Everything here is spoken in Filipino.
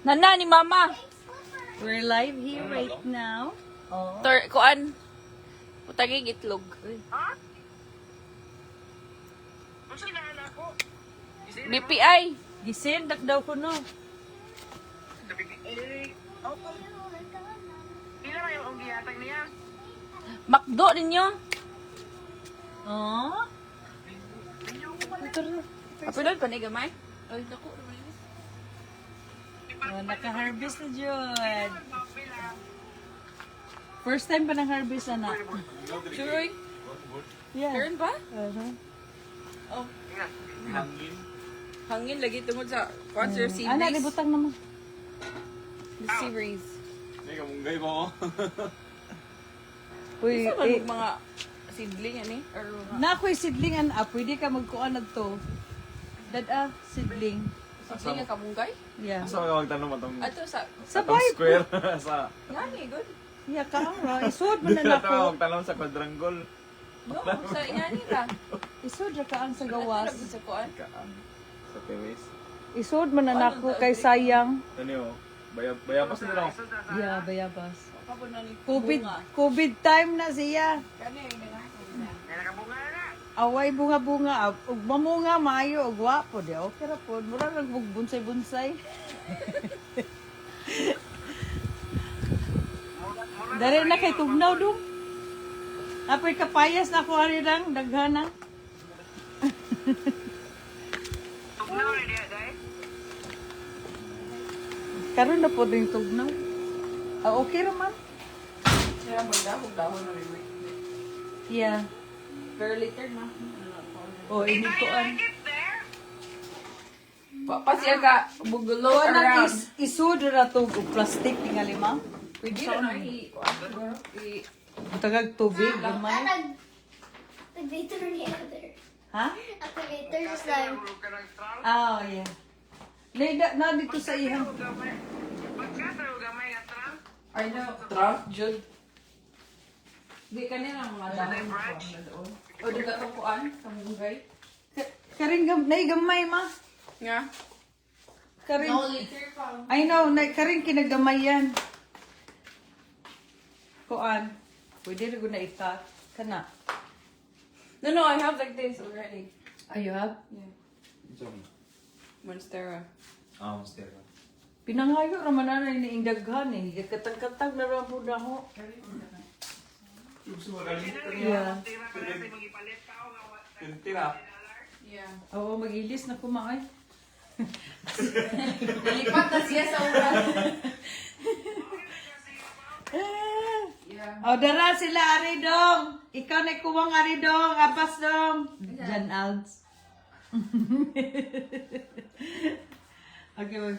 Nana ni mama. We're live here right now. Oh. Kuan. Putagig itlog. BPI. Gisendak daw ko no. Makdo ninyo. Oh. Apilon pa ni gamay. Ay, dako naman yun. Oh, naka-harvest na Jod. First time pa nang-harvest na. Sure, Yeah. Karen ba? Uh-huh. Oh. Hangin lagi tungod sa concert sea Ana, breeze. libutang naman. The sea breeze. May kamunggay mo. Uy, Isa man mga seedling ani or mga na ako'y sidlingan pwede ka magkuan na to. Dada, sidling. seedling nga kamunggay? Yeah. Asa ka magtanong matong Ato sa Sabay po. square sa ngani good. Yeah, kaara. Isod mo na Dito nako. magtanong sa quadrangle. No, sa ngani ra. Isod ra ka ang sa Gawas gawas. sa kuan. Kaan sa Pewis. Isod mo na nako kay sayang. Ano yun? Bayapas na lang. Yeah, bayabas. Kapon na ni COVID time na siya. Kani nga. Away bunga-bunga. Ug mamunga maayo ug wapo di. Okay ra pod. Mura lang bunsay-bunsay. Dari na kay tugnaw dong. Apoy kapayas na ko ari lang daghana. Karon na po din tugnaw. Okay ra man. Kaya magdahon na rin. Yeah. Pero later na. Oh, ini ko an. Pasiya ka bugulo So, around. anak isud ra to og plastic tingali ma'am. Pwede na i Tagag tubig gamay. Activator the other. Ha? Activator is like Oh, yeah. Leda na dito sa ihang. I know. Trump, Jude. Di kanina mga dahon ko doon. O di ka tukuan sa mungay. Karing nay gamay ma. Nga. Karing. No, later pa. I know, nay karing kinagamay yan. Kuan. Pwede rin ko na ikat. Kana. No, I have like this already. Are you have? Yeah. Monstera. Ah, mustera. Pinangayo raman na ni indaghan eh. Katag-katag na rin po na ho. Yeah. Tira. Yeah. Oo, magilis na kumain. Nalipat na siya sa uran. Yeah. O, dara sila, Aridong. Ikaw na kuwang Aridong. Apas dong. Jan Alds. Okay, wag.